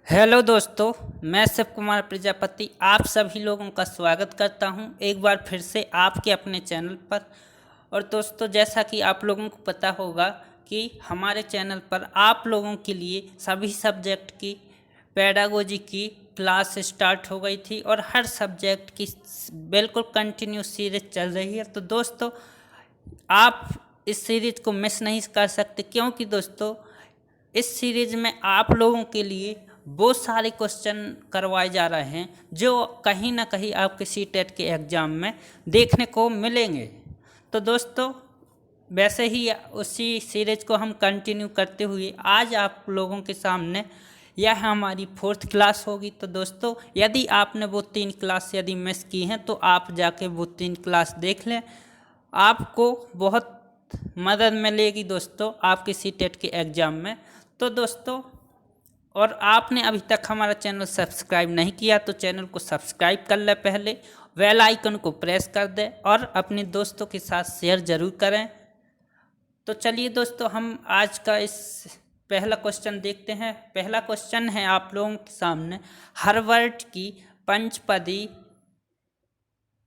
Hello दोस्तों, मैं शिव कुमार प्रजापति आप सभी लोगों का स्वागत करता हूं एक बार फिर से आपके अपने चैनल पर। और दोस्तों, जैसा कि आप लोगों को पता होगा कि हमारे चैनल पर आप लोगों के लिए सभी सब्जेक्ट की पेडागोजी की क्लास स्टार्ट हो गई थी और हर सब्जेक्ट की बिल्कुल कंटिन्यू सीरीज चल रही है। तो दोस्तों, आप इस सीरीज को मिस नहीं कर सकते, क्योंकि दोस्तों इस सीरीज में आप लोगों के लिए बहुत सारे क्वेश्चन करवाए जा रहे हैं जो कहीं ना कहीं आपके सीटेट के एग्ज़ाम में देखने को मिलेंगे। तो दोस्तों, वैसे ही उसी सीरीज को हम कंटिन्यू करते हुए आज आप लोगों के सामने यह हमारी 4th क्लास होगी। तो दोस्तों, यदि आपने वो 3 क्लास यदि मिस की हैं तो आप जाके वो 3 क्लास देख लें, आपको बहुत मदद मिलेगी दोस्तों आपके सीटेट के एग्ज़ाम में। तो दोस्तों, और आपने अभी तक हमारा चैनल सब्सक्राइब नहीं किया तो चैनल को सब्सक्राइब कर ले, पहले बेल आइकन को प्रेस कर दें और अपने दोस्तों के साथ शेयर ज़रूर करें। तो चलिए दोस्तों, हम आज का इस पहला क्वेश्चन देखते हैं। पहला क्वेश्चन है आप लोगों के सामने, हर वर्ड की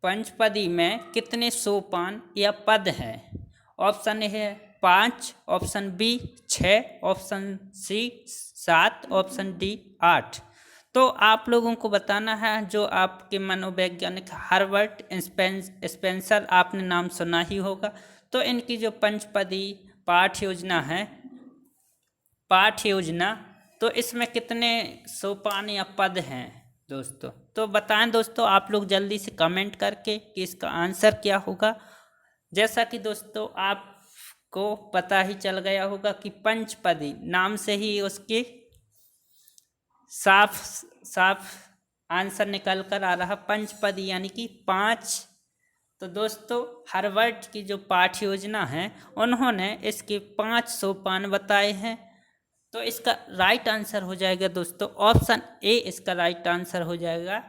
पंचपदी में कितने सोपान या पद हैं? ऑप्शन ए है 5, option B 6, option C 7, option D 8। तो आप लोगों को बताना है, जो आपके मनोवैज्ञानिक हार्वर्ड स्पेंसर आपने नाम सुना ही होगा। तो इनकी जो पंचपदी पाठ्य योजना, तो इसमें कितने सोपान या पद हैं दोस्तों? तो बताएं दोस्तों आप लोग जल्दी से कमेंट करके कि इसका आंसर क्या होगा। जैसा कि दोस्तों आपको पता ही चल गया होगा कि पंचपदी नाम से ही उसके साफ साफ आंसर निकल कर आ रहा, पंचपदी यानी कि 5। तो दोस्तों, हार्वर्ड की जो पाठ्य योजना है उन्होंने इसके 5 सोपान बताए हैं। तो इसका राइट आंसर हो जाएगा दोस्तों ऑप्शन ए, इसका राइट आंसर हो जाएगा।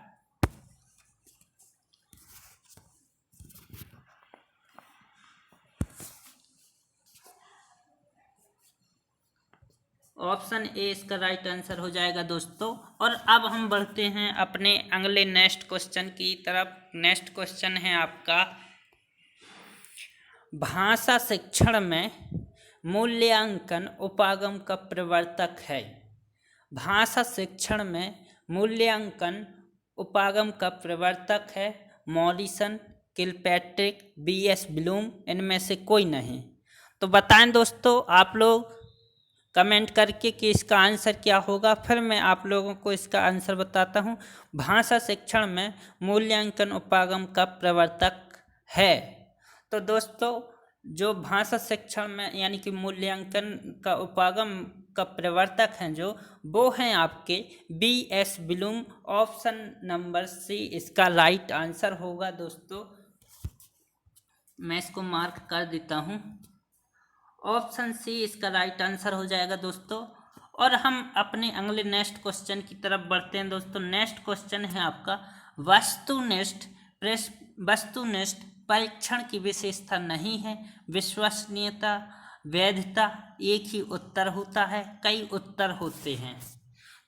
ऑप्शन ए इसका राइट आंसर हो जाएगा दोस्तों। और अब हम बढ़ते हैं अपने अगले नेक्स्ट क्वेश्चन की तरफ। नेक्स्ट क्वेश्चन है आपका, भाषा शिक्षण में मूल्यांकन उपागम का प्रवर्तक है। भाषा शिक्षण में मूल्यांकन उपागम का प्रवर्तक है मॉरिसन, किलपैट्रिक, बीएस ब्लूम, इनमें से कोई नहीं। तो बताएं दोस्तों आप लोग कमेंट करके कि इसका आंसर क्या होगा। फिर मैं आप लोगों को इसका आंसर बताता हूँ। भाषा शिक्षण में मूल्यांकन उपागम का प्रवर्तक है। तो दोस्तों, जो भाषा शिक्षण में यानी कि मूल्यांकन का उपागम का प्रवर्तक हैं वो हैं आपके BS Bloom. Option number C इसका राइट आंसर होगा दोस्तों। मैं इसको मार्क कर देता हूँ, ऑप्शन सी इसका राइट आंसर हो जाएगा दोस्तों। और हम अपने अगले नेक्स्ट क्वेश्चन की तरफ बढ़ते हैं दोस्तों। नेक्स्ट क्वेश्चन है आपका, वस्तुनिष्ठ परीक्षण की विशेषता नहीं है विश्वसनीयता, वैधता। एक ही उत्तर होता है, कई उत्तर होते हैं।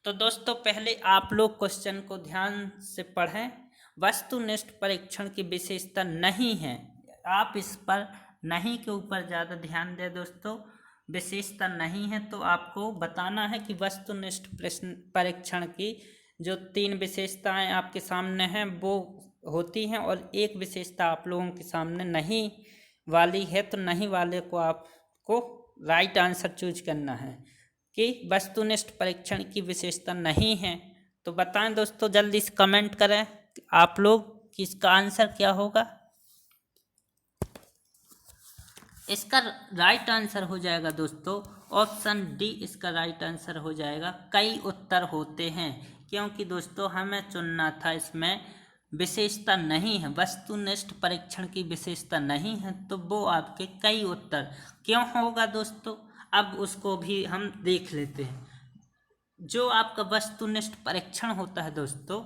तो दोस्तों, पहले आप लोग क्वेश्चन को ध्यान से पढ़ें। वस्तुनिष्ठ परीक्षण की विशेषता नहीं है, आप इस पर नहीं के ऊपर ज़्यादा ध्यान दें दोस्तों। विशेषता नहीं है तो आपको बताना है कि वस्तुनिष्ठ प्रश्न परीक्षण की जो 3 विशेषताएं आपके सामने हैं वो होती हैं, और एक विशेषता आप लोगों के सामने नहीं वाली है। तो नहीं वाले को आपको राइट आंसर चूज करना है कि वस्तुनिष्ठ परीक्षण की विशेषता नहीं है। तो बताएं दोस्तों, जल्दी से कमेंट करें आप लोग कि इसका आंसर क्या होगा। इसका राइट आंसर हो जाएगा दोस्तों ऑप्शन डी, इसका राइट आंसर हो जाएगा कई उत्तर होते हैं। क्योंकि दोस्तों हमें चुनना था, इसमें विशेषता नहीं है, वस्तुनिष्ठ परीक्षण की विशेषता नहीं है, तो वो आपके कई उत्तर क्यों होगा दोस्तों, अब उसको भी हम देख लेते हैं। जो आपका वस्तुनिष्ठ परीक्षण होता है दोस्तों,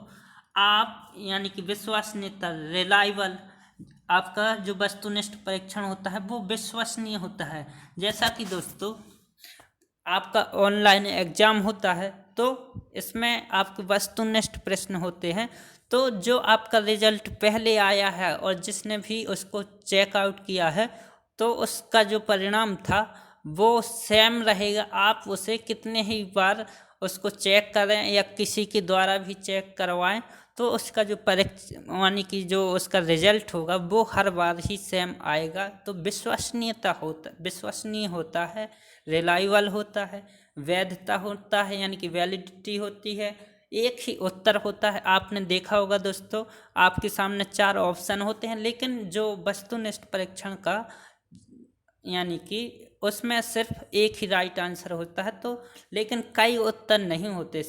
आप यानी कि विश्वसनीयता, रिलायबल, आपका जो वस्तुनिष्ठ परीक्षण होता है वो विश्वसनीय होता है। जैसा कि दोस्तों आपका ऑनलाइन एग्जाम होता है तो इसमें आपके वस्तुनिष्ठ प्रश्न होते हैं। तो जो आपका रिजल्ट पहले आया है और जिसने भी उसको चेकआउट किया है, तो उसका जो परिणाम था वो सेम रहेगा। आप उसे कितने ही बार उसको चेक करें या किसी के द्वारा भी चेक करवाएं, तो उसका जो परीक्षा यानी कि जो उसका रिजल्ट होगा वो हर बार ही सेम आएगा। तो विश्वसनीय होता है, रिलायबल होता है, वैधता होता है यानी कि वैलिडिटी होती है, एक ही उत्तर होता है। आपने देखा होगा दोस्तों, आपके सामने 4 ऑप्शन होते हैं, लेकिन जो वस्तुनिष्ठ परीक्षण का यानी कि उसमें सिर्फ एक ही राइट आंसर होता है। तो लेकिन कई उत्तर नहीं होते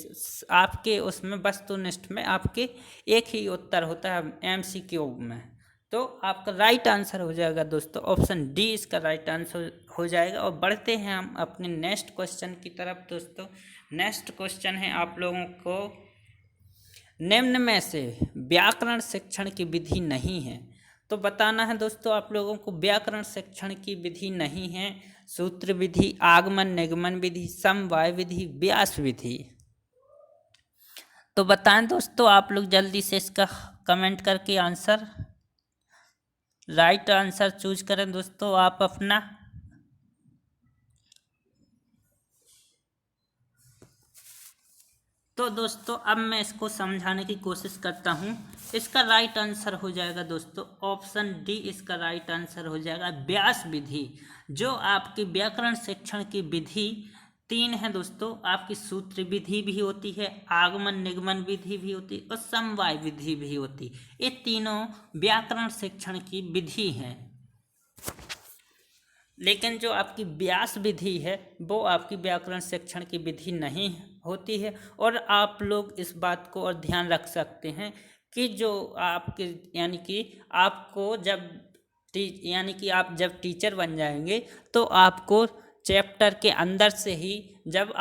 आपके उसमें, वस्तुनिष्ठ में आपके एक ही उत्तर होता है MCQ में। तो आपका राइट आंसर हो जाएगा दोस्तों ऑप्शन डी, इसका राइट आंसर हो जाएगा। और बढ़ते हैं हम अपने नेक्स्ट क्वेश्चन की तरफ दोस्तों। नेक्स्ट क्वेश्चन है आप लोगों को, निम्न में से व्याकरण शिक्षण की विधि नहीं है। तो बताना है दोस्तों आप लोगों को, व्याकरण शिक्षण की विधि नहीं है। सूत्र विधि, आगमन निगमन विधि, समवाय विधि, व्यास विधि। तो बताएं दोस्तों आप लोग जल्दी से इसका कमेंट करके आंसर, राइट आंसर चूज करें दोस्तों आप अपना। तो दोस्तों अब मैं इसको समझाने की कोशिश करता हूँ। इसका राइट आंसर हो जाएगा दोस्तों ऑप्शन डी, इसका राइट आंसर हो जाएगा व्यास विधि। जो आपकी व्याकरण शिक्षण की विधि 3 है दोस्तों, आपकी सूत्र विधि भी होती है, आगमन निगमन विधि भी होती है और समवाय विधि भी होती है। ये तीनों व्याकरण शिक्षण की विधि हैं। लेकिन जो आपकी व्यास विधि है वो आपकी व्याकरण शिक्षण की विधि नहीं होती है। और आप लोग इस बात को और ध्यान रख सकते हैं कि जो आपके यानी कि आपको जब यानी कि आप जब टीचर बन जाएंगे तो आपको चैप्टर के अंदर से ही जब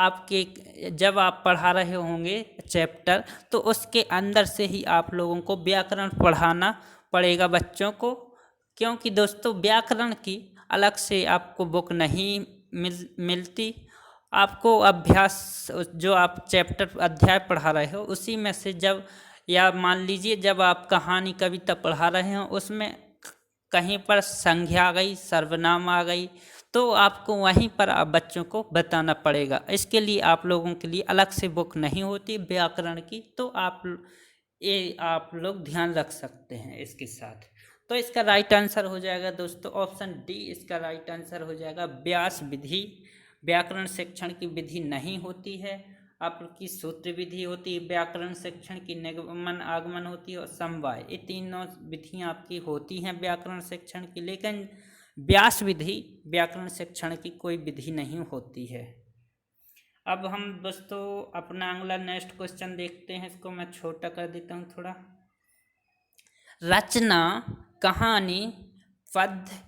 आप पढ़ा रहे होंगे चैप्टर, तो उसके अंदर से ही आप लोगों को व्याकरण पढ़ाना पड़ेगा बच्चों को। क्योंकि दोस्तों व्याकरण की अलग से आपको बुक नहीं मिलती। आपको अभ्यास, जो आप चैप्टर अध्याय पढ़ा रहे हो उसी में से जब, या मान लीजिए जब आप कहानी कविता पढ़ा रहे हो उसमें कहीं पर संज्ञा आ गई, सर्वनाम आ गई, तो आपको वहीं पर आप बच्चों को बताना पड़ेगा। इसके लिए आप लोगों के लिए अलग से बुक नहीं होती व्याकरण की। तो आप लोग ध्यान रख सकते हैं इसके साथ। तो इसका राइट आंसर हो जाएगा दोस्तों ऑप्शन डी, इसका राइट आंसर हो जाएगा व्यास विधि। व्याकरण शिक्षण की विधि नहीं होती है, आपकी सूत्र विधि होती है, व्याकरण शिक्षण की निगमन आगमन होती है और समवाय, ये तीनों विधियां आपकी होती हैं व्याकरण शिक्षण की। लेकिन व्यास विधि व्याकरण शिक्षण की कोई विधि नहीं होती है। अब हम दोस्तों अपना अगला नेक्स्ट क्वेश्चन देखते हैं। इसको मैं छोटा कर देता हूँ थोड़ा। रचना, कहानी, पद्य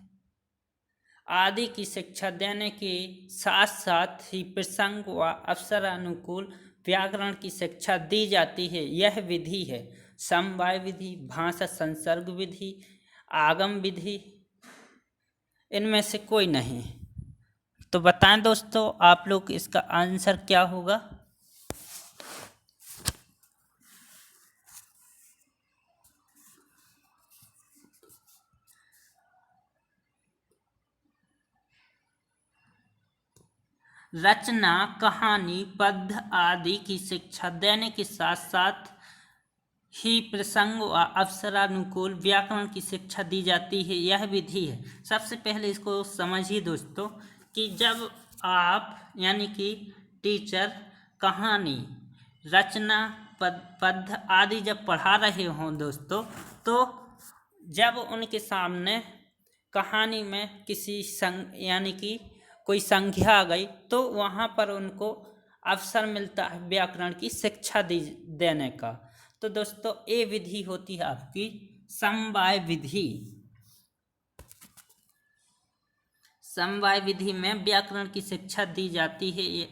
आदि की शिक्षा देने के साथ साथ ही प्रसंग व अवसरानुकूल व्याकरण की शिक्षा दी जाती है। यह विधि है समवाय विधि, भाषा संसर्ग विधि, आगम विधि, इनमें से कोई नहीं। तो बताएं दोस्तों आप लोग इसका आंसर क्या होगा। रचना, कहानी, पद्य आदि की शिक्षा देने के साथ साथ ही प्रसंग व अवसरानुकूल व्याकरण की शिक्षा दी जाती है, यह विधि है। सबसे पहले इसको समझिए दोस्तों कि जब आप यानी कि टीचर कहानी, रचना, पद्य आदि जब पढ़ा रहे हों दोस्तों, तो जब उनके सामने कहानी में किसी यानी कि कोई संज्ञा आ गई तो वहाँ पर उनको अवसर मिलता है व्याकरण की शिक्षा देने का। तो दोस्तों ये विधि होती है आपकी समवाय विधि। समवाय विधि में व्याकरण की शिक्षा दी जाती है।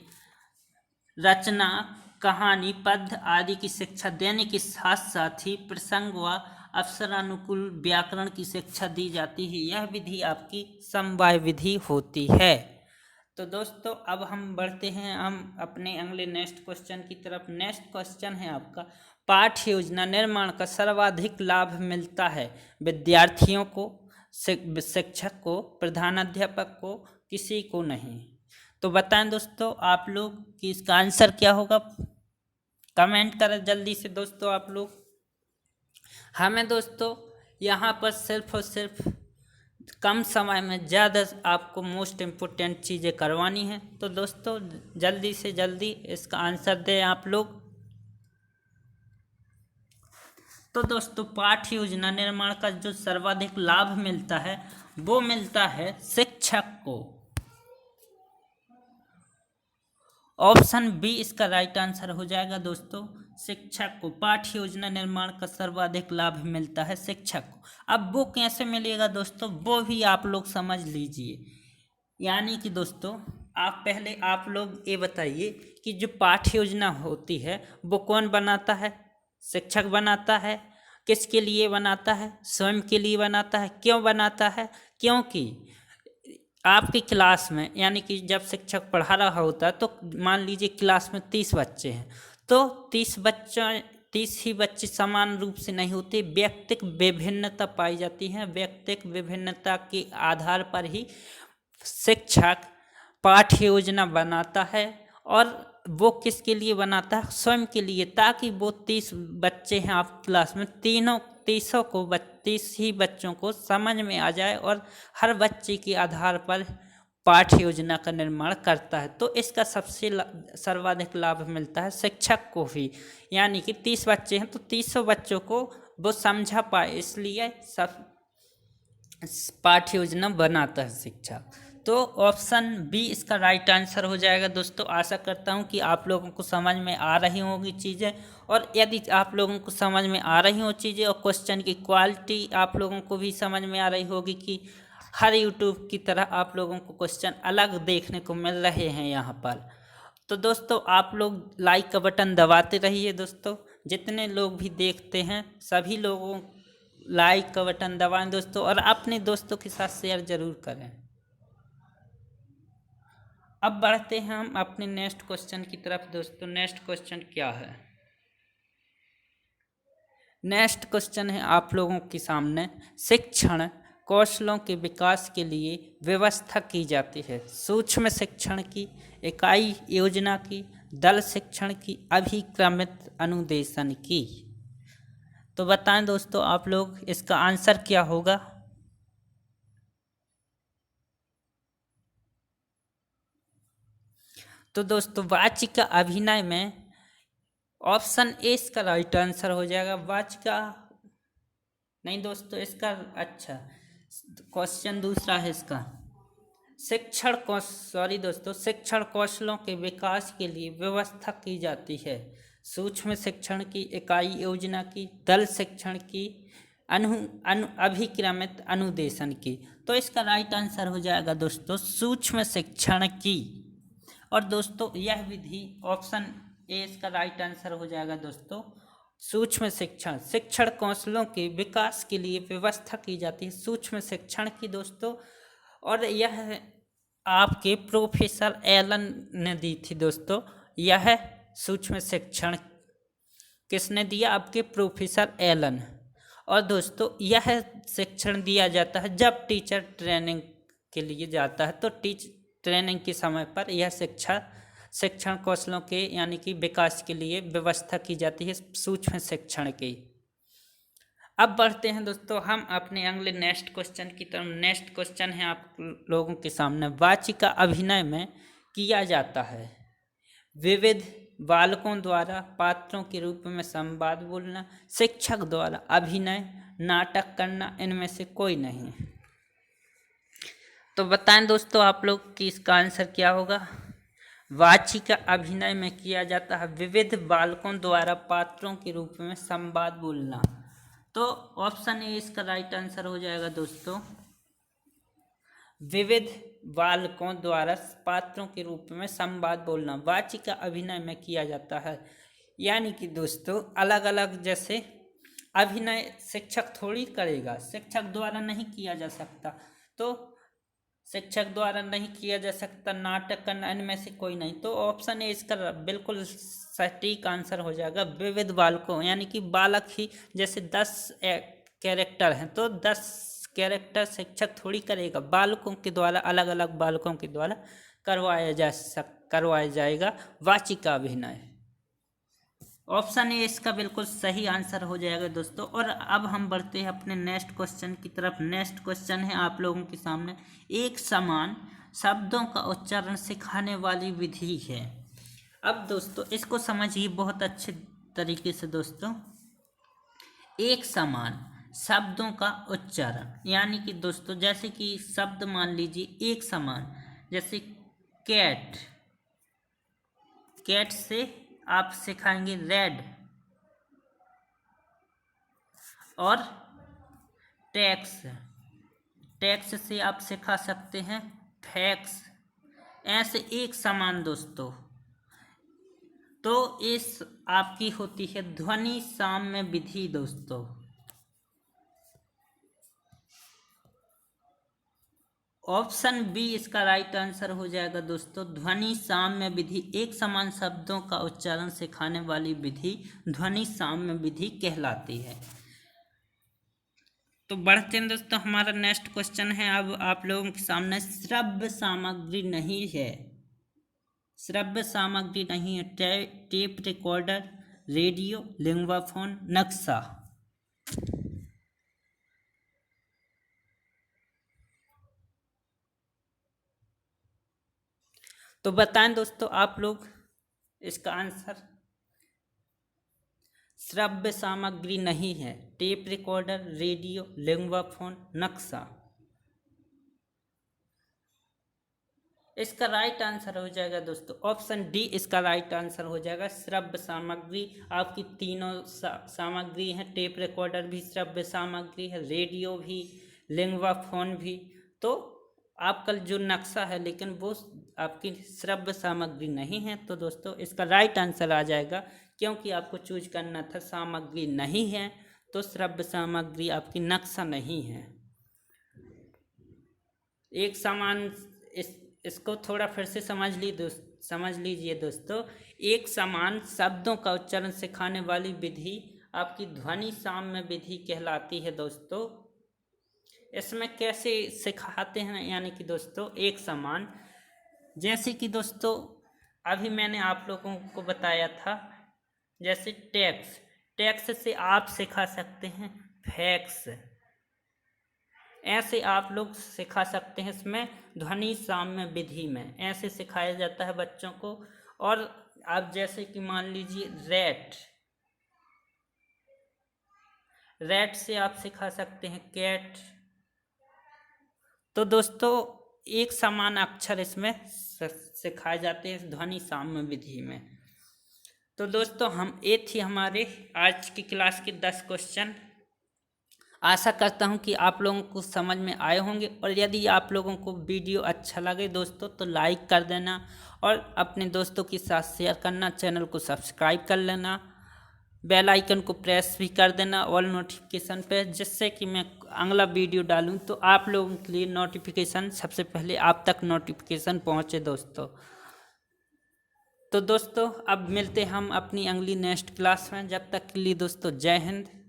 रचना, कहानी, पद्य आदि की शिक्षा देने के साथ साथ ही प्रसंग व अवसरानुकूल व्याकरण की शिक्षा दी जाती है। यह विधि आपकी समवाय विधि होती है। तो दोस्तों अब हम बढ़ते हैं हम अपने अगले नेक्स्ट क्वेश्चन की तरफ। नेक्स्ट क्वेश्चन है आपका, पाठ्य योजना निर्माण का सर्वाधिक लाभ मिलता है विद्यार्थियों को, शिक्षक को, प्रधानाध्यापक को, किसी को नहीं। तो बताएं दोस्तों आप लोग कि इसका आंसर क्या होगा। कमेंट करें जल्दी से दोस्तों आप लोग। हमें दोस्तों यहाँ पर सिर्फ और सिर्फ कम समय में ज़्यादा आपको मोस्ट इम्पोर्टेंट चीज़ें करवानी है। तो दोस्तों जल्दी से जल्दी इसका आंसर दें आप लोग। तो दोस्तों पाठ्य योजना निर्माण का जो सर्वाधिक लाभ मिलता है वो मिलता है शिक्षक को। ऑप्शन बी इसका राइट आंसर हो जाएगा दोस्तों, शिक्षक को। पाठ्य योजना निर्माण का सर्वाधिक लाभ मिलता है शिक्षक को। अब वो कैसे मिलेगा दोस्तों, वो भी आप लोग समझ लीजिए। यानी कि दोस्तों आप लोग ये बताइए कि जो पाठ्य योजना होती है वो कौन बनाता है, शिक्षक बनाता है। किसके लिए बनाता है, स्वयं के लिए बनाता है। क्यों बनाता है, क्योंकि आपकी क्लास में यानी कि जब शिक्षक पढ़ा रहा होता है तो मान लीजिए क्लास में 30 बच्चे हैं, तो 30 ही बच्चे समान रूप से नहीं होते, व्यक्तिक विभिन्नता पाई जाती है। व्यक्तिक विभिन्नता के आधार पर ही शिक्षक पाठ्य योजना बनाता है। और वो किसके लिए बनाता है, स्वयं के लिए, ताकि वो 30 बच्चे हैं आप क्लास में, 30 ही बच्चों को समझ में आ जाए और हर बच्चे के आधार पर पाठ्य योजना का निर्माण करता है। तो इसका सबसे सर्वाधिक लाभ मिलता है शिक्षक को ही। यानी कि 30 बच्चे हैं तो 30 बच्चों को वो समझा पाए, इसलिए सब पाठ्य योजना बनाता है शिक्षक। तो ऑप्शन बी इसका राइट आंसर हो जाएगा दोस्तों। आशा करता हूँ कि आप लोगों को समझ में आ रही होंगी चीज़ें, और यदि आप लोगों को समझ में आ रही हो चीज़ें और क्वेश्चन की क्वालिटी आप लोगों को भी समझ में आ रही होगी कि हर यूट्यूब की तरह आप लोगों को क्वेश्चन अलग देखने को मिल रहे हैं यहाँ पर। तो दोस्तों आप लोग लाइक का बटन दबाते रहिए दोस्तों। जितने लोग भी देखते हैं सभी लोगों लाइक का बटन दबाएं दोस्तों, और अपने दोस्तों के साथ शेयर ज़रूर करें। अब बढ़ते हैं हम अपने नेक्स्ट क्वेश्चन की तरफ दोस्तों। नेक्स्ट क्वेश्चन क्या है, नेक्स्ट क्वेश्चन है आप लोगों के सामने, शिक्षण कौशलों के विकास के लिए व्यवस्था की जाती है सूक्ष्म शिक्षण की, इकाई योजना की, दल शिक्षण की, अभिक्रमित अनुदेशन की। तो बताएं दोस्तों आप लोग इसका आंसर क्या होगा। तो दोस्तों वाचिका अभिनय में ऑप्शन ए इसका राइट आंसर हो जाएगा। वाचिका नहीं दोस्तों, इसका अच्छा क्वेश्चन दूसरा है इसका, शिक्षण कौशलों के विकास के लिए व्यवस्था की जाती है सूक्ष्म शिक्षण की, इकाई योजना की, दल शिक्षण की, अभिक्रमित अनुदेशन की। तो इसका राइट आंसर हो जाएगा दोस्तों सूक्ष्म शिक्षण की। और दोस्तों यह विधि ऑप्शन ए इसका राइट आंसर हो जाएगा दोस्तों, सूक्ष्म शिक्षण कौशलों के विकास के लिए व्यवस्था की जाती है सूक्ष्म शिक्षण की दोस्तों। और यह आपके प्रोफेसर एलन ने दी थी दोस्तों। यह सूक्ष्म शिक्षण किसने दिया, आपके प्रोफेसर एलन। और दोस्तों यह शिक्षण दिया जाता है जब टीचर ट्रेनिंग के लिए जाता है, तो ट्रेनिंग के समय पर यह शिक्षण कौशलों के यानी कि विकास के लिए व्यवस्था की जाती है सूक्ष्म शिक्षण की। अब बढ़ते हैं दोस्तों हम अपने अगले नेक्स्ट क्वेश्चन की तरफ। नेक्स्ट क्वेश्चन है आप लोगों के सामने, वाचिका अभिनय में किया जाता है विविध बालकों द्वारा पात्रों के रूप में संवाद बोलना, शिक्षक द्वारा अभिनय नाटक करना, इनमें से कोई नहीं। तो बताएं दोस्तों आप लोग कि इसका आंसर क्या होगा। वाचिका अभिनय में किया जाता है विविध बालकों द्वारा पात्रों के रूप में संवाद बोलना। तो ऑप्शन ए इसका राइट आंसर हो जाएगा दोस्तों, विविध बालकों द्वारा पात्रों के रूप में संवाद बोलना वाचिका अभिनय में किया जाता है। यानी कि दोस्तों अलग अलग जैसे अभिनय शिक्षक थोड़ी करेगा, शिक्षक द्वारा नहीं किया जा सकता। तो शिक्षक द्वारा नहीं किया जा सकता, नाटक करना, इनमें से कोई नहीं। तो ऑप्शन ए इसका बिल्कुल सटीक आंसर हो जाएगा। विविध बालकों यानी कि बालक ही, जैसे 10 कैरेक्टर हैं तो 10 कैरेक्टर शिक्षक थोड़ी करेगा, बालकों के द्वारा, अलग अलग बालकों के द्वारा करवाया जाएगा वाचिका अभिनय। ऑप्शन ए इसका बिल्कुल सही आंसर हो जाएगा दोस्तों। और अब हम बढ़ते हैं अपने नेक्स्ट क्वेश्चन की तरफ। नेक्स्ट क्वेश्चन है आप लोगों के सामने, एक समान शब्दों का उच्चारण सिखाने वाली विधि है। अब दोस्तों इसको समझिए बहुत अच्छे तरीके से दोस्तों। एक समान शब्दों का उच्चारण यानी कि दोस्तों, जैसे कि शब्द मान लीजिए एक समान, जैसे कैट, कैट से आप सिखाएंगे रेड, और टैक्स, टैक्स से आप सिखा सकते हैं फैक्स। ऐसे एक समान दोस्तों। तो इस आपकी होती है ध्वनि साम्य विधि दोस्तों। ऑप्शन बी इसका राइट आंसर हो जाएगा दोस्तों। ध्वनि साम्य विधि, एक समान शब्दों का उच्चारण सिखाने वाली विधि ध्वनि साम्य विधि कहलाती है। तो बढ़ते हैं दोस्तों, हमारा नेक्स्ट क्वेश्चन है अब आप लोगों के सामने, श्रव्य सामग्री नहीं है। श्रव्य सामग्री नहीं है, tape recorder, radio, lingua phone, नक्शा। तो बताएं दोस्तों आप लोग इसका आंसर। श्रव्य सामग्री नहीं है, tape recorder, radio, lingua phone, नक्शा। इसका राइट आंसर हो जाएगा दोस्तों ऑप्शन डी इसका राइट आंसर हो जाएगा। श्रव्य सामग्री आपकी तीनों सामग्री है, टेप रिकॉर्डर भी श्रव्य सामग्री है, रेडियो भी, लिंगवा फोन भी। तो आपका जो नक्शा है लेकिन वो आपकी श्रव्य सामग्री नहीं है। तो दोस्तों इसका राइट आंसर आ जाएगा, क्योंकि आपको चूज करना था सामग्री नहीं है, तो श्रव्य सामग्री आपकी नक्शा नहीं है। एक समान, इसको थोड़ा फिर से समझ लीजिए दोस्तों। एक समान शब्दों का उच्चारण सिखाने वाली विधि आपकी ध्वनि साम्य विधि कहलाती है दोस्तों। इसमें कैसे सिखाते हैं, यानी कि दोस्तों एक समान, जैसे कि दोस्तों अभी मैंने आप लोगों को बताया था, जैसे टैक्स, टैक्स से आप सिखा सकते हैं फैक्स। ऐसे आप लोग सिखा सकते हैं इसमें ध्वनि साम्य विधि में, ऐसे सिखाया जाता है बच्चों को। और आप जैसे कि मान लीजिए रैट, रैट से आप सिखा सकते हैं कैट। तो दोस्तों एक समान अक्षर इसमें सिखाए जाते हैं ध्वनि साम्य विधि में। तो दोस्तों ये थी हमारे आज की क्लास के 10 क्वेश्चन। आशा करता हूं कि आप लोगों को समझ में आए होंगे, और यदि आप लोगों को वीडियो अच्छा लगे दोस्तों तो लाइक कर देना, और अपने दोस्तों के साथ शेयर करना, चैनल को सब्सक्राइब कर लेना, बेल आइकन को प्रेस भी कर देना ऑल नोटिफिकेशन पे, जिससे कि मैं अगला वीडियो डालूं तो आप लोगों के लिए नोटिफिकेशन सबसे पहले आप तक नोटिफिकेशन पहुंचे दोस्तों। तो दोस्तों अब मिलते हम अपनी अगली नेक्स्ट क्लास में, जब तक के लिए दोस्तों जय हिंद।